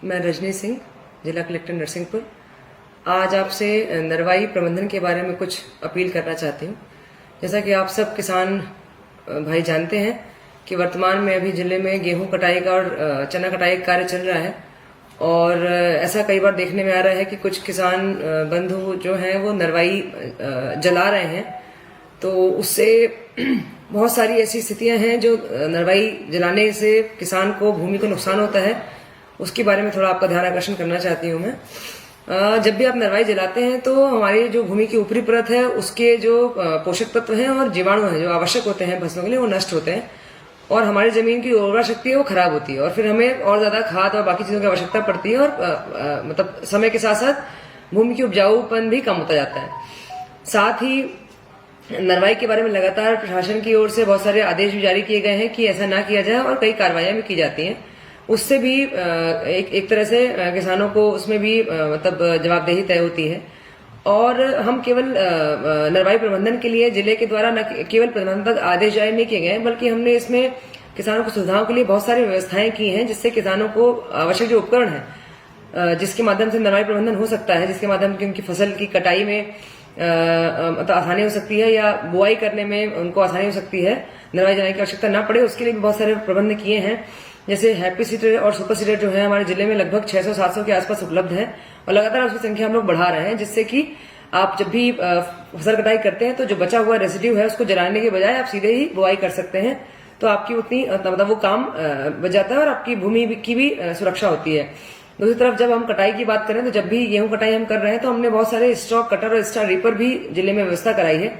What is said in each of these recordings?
मैं रजनी सिंह, जिला कलेक्टर नरसिंहपुर। आज आपसे नरवाई प्रबंधन के बारे में कुछ अपील करना चाहती हूँ। जैसा कि आप सब किसान भाई जानते हैं कि वर्तमान में अभी जिले में गेहूं कटाई का और चना कटाई का कार्य चल रहा है और ऐसा कई बार देखने में आ रहा है कि कुछ किसान बंधु जो हैं वो नरवाई जला रहे हैं। तो उससे बहुत सारी ऐसी स्थितियां हैं जो नरवाई जलाने से किसान को भूमि को नुकसान होता है। उसके बारे में थोड़ा आपका ध्यान आकर्षण करना चाहती हूँ मैं। जब भी आप नरवाई जलाते हैं तो हमारी जो भूमि की ऊपरी परत है उसके जो पोषक तत्व हैं और जीवाणु हैं जो आवश्यक होते हैं फसलों के लिए वो नष्ट होते हैं और हमारी जमीन की उर्वरा शक्ति है वो खराब होती है और फिर हमें और ज्यादा खाद और बाकी चीजों की आवश्यकता पड़ती है और मतलब समय के साथ साथ भूमि की उपजाऊपन भी कम होता जाता है। साथ ही नरवाई के बारे में लगातार प्रशासन की ओर से बहुत सारे आदेश भी जारी किए गए हैं कि ऐसा ना किया जाए और कई कार्रवाइयां भी की जाती हैं। उससे भी एक तरह से किसानों को उसमें भी मतलब जवाबदेही तय होती है। और हम केवल नरवाई प्रबंधन के लिए जिले के द्वारा न केवल प्रबंधन तक आदेश जारी नहीं किए गए बल्कि हमने इसमें किसानों को सुविधाओं के लिए बहुत सारी व्यवस्थाएं की हैं जिससे किसानों को आवश्यक जो उपकरण है जिसके माध्यम से नरवाई प्रबंधन हो सकता है, जिसके माध्यम से उनकी फसल की कटाई में मतलब आसानी हो सकती है या बुआई करने में उनको आसानी हो सकती है, नरवाई जलाने की आवश्यकता ना पड़े, उसके लिए भी बहुत सारे प्रबंध किए हैं। जैसे हैप्पी सीडर और सुपर सीडर जो है हमारे जिले में लगभग 600-700 के आसपास उपलब्ध है और लगातार उसकी संख्या हम लोग बढ़ा रहे हैं, जिससे कि आप जब भी फसल कटाई करते हैं तो जो बचा हुआ रेसिड्यू है उसको जलाने के बजाय आप सीधे ही बुआई कर सकते हैं। तो आपकी उतनी मतलब वो काम बच जाता है और आपकी भूमि की भी सुरक्षा होती है। दूसरी तरफ जब हम कटाई की बात करें तो जब भी गेहूं कटाई हम कर रहे हैं तो हमने बहुत सारे स्टॉक कटर और स्टार रीपर भी जिले में व्यवस्था कराई है।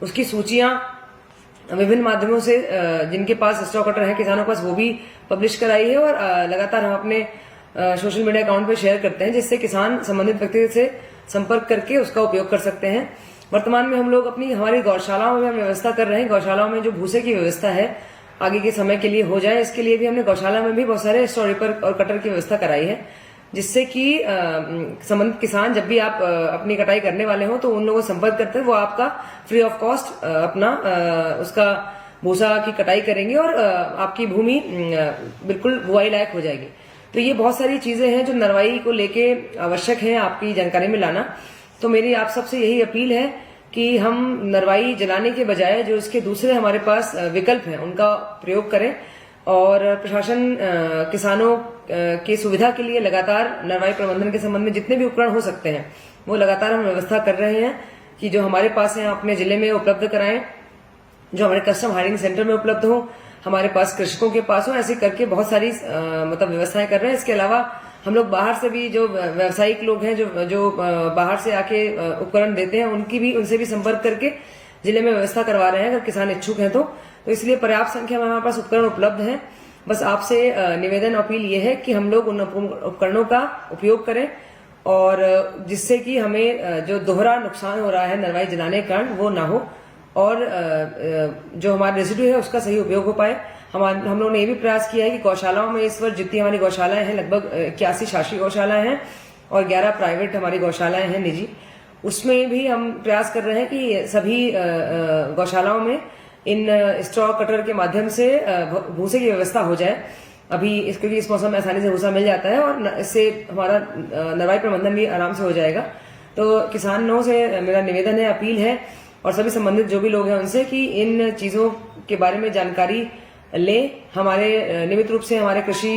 उसकी सूचियां विभिन्न माध्यमों से जिनके पास स्टॉक कटर है किसानों के पास वो भी पब्लिश कराई है और लगातार हम अपने सोशल मीडिया अकाउंट पे शेयर करते हैं जिससे किसान संबंधित व्यक्ति से संपर्क करके उसका उपयोग कर सकते हैं। वर्तमान में हम लोग हमारी गौशालाओं में व्यवस्था कर रहे हैं। गौशालाओं में जो भूसे की व्यवस्था है आगे के समय के लिए हो जाए, इसके लिए भी हमने गौशाला में भी बहुत सारे स्टॉक रीपर और कटर की व्यवस्था कराई है, जिससे कि संबंधित किसान जब भी आप अपनी कटाई करने वाले हो तो उन लोगों से संपर्क करते हैं, वो आपका फ्री ऑफ कॉस्ट अपना उसका भूसा की कटाई करेंगे और आपकी भूमि बिल्कुल बुआई लायक हो जाएगी। तो ये बहुत सारी चीजें हैं जो नरवाई को लेके आवश्यक है आपकी जानकारी में लाना। तो मेरी आप सबसे यही अपील है कि हम नरवाई जलाने के बजाय जो इसके दूसरे हमारे पास विकल्प हैं उनका प्रयोग करें और प्रशासन किसानों की सुविधा के लिए लगातार नरवाई प्रबंधन के संबंध में जितने भी उपकरण हो सकते हैं वो लगातार हम व्यवस्था कर रहे हैं कि जो हमारे पास है अपने जिले में उपलब्ध कराएं, जो हमारे कस्टम हायरिंग सेंटर में उपलब्ध हो, हमारे पास कृषकों के पास हो, ऐसे करके बहुत सारी मतलब व्यवस्थाएं कर रहे हैं। इसके अलावा हम लोग बाहर से भी जो व्यावसायिक लोग हैं जो बाहर से आके उपकरण देते हैं उनसे भी संपर्क करके जिले में व्यवस्था करवा रहे हैं अगर किसान इच्छुक हैं तो इसलिए पर्याप्त संख्या में हमारे पास उपकरण उपलब्ध हैं। बस आपसे निवेदन अपील ये है कि हम लोग उन उपकरणों का उपयोग करें और जिससे कि हमें जो दोहरा नुकसान हो रहा है नरवाई जलाने के कारण वो ना हो और जो हमारा रेसिड्यू है उसका सही उपयोग हो पाए। हम लोगों ने ये भी प्रयास किया है कि गौशालाओं में इस वर्ष जितनी हमारी गौशालाएं हैं लगभग 81 शासकीय गौशालाएं हैं और 11 प्राइवेट हमारी गौशालाएं हैं निजी, उसमें भी हम प्रयास कर रहे हैं कि सभी गौशालाओं में इन स्टॉक कटर के माध्यम से भूसे की व्यवस्था हो जाए। अभी क्योंकि इस मौसम में आसानी से भूसा मिल जाता है और इससे हमारा नरवाई प्रबंधन भी आराम से हो जाएगा। तो किसानों से मेरा निवेदन है, अपील है और सभी संबंधित जो भी लोग हैं उनसे कि इन चीजों के बारे में जानकारी ले। हमारे नियमित रूप से हमारे कृषि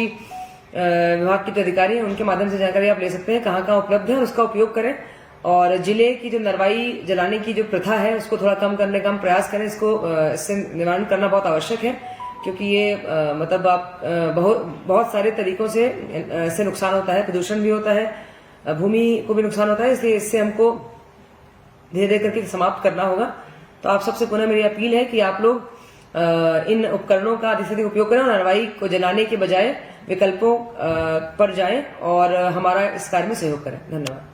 विभाग के अधिकारी हैं उनके माध्यम से जानकारी आप ले सकते हैं कहाँ उपलब्ध है और उसका उपयोग करें और जिले की जो नरवाई जलाने की जो प्रथा है उसको थोड़ा कम करने का हम प्रयास करें। इससे निवारण करना बहुत आवश्यक है क्योंकि ये मतलब आप बहुत सारे तरीकों से इससे नुकसान होता है, प्रदूषण भी होता है, भूमि को भी नुकसान होता है, इसलिए इससे हमको धीरे धीरे करके समाप्त करना होगा। तो आप सबसे पुनः मेरी अपील है कि आप लोग इन उपकरणों का अधिक से अधिक उपयोग करें और नरवाई को जलाने के बजाय विकल्पों पर जाएं और हमारा इस कार्य में सहयोग करें। धन्यवाद।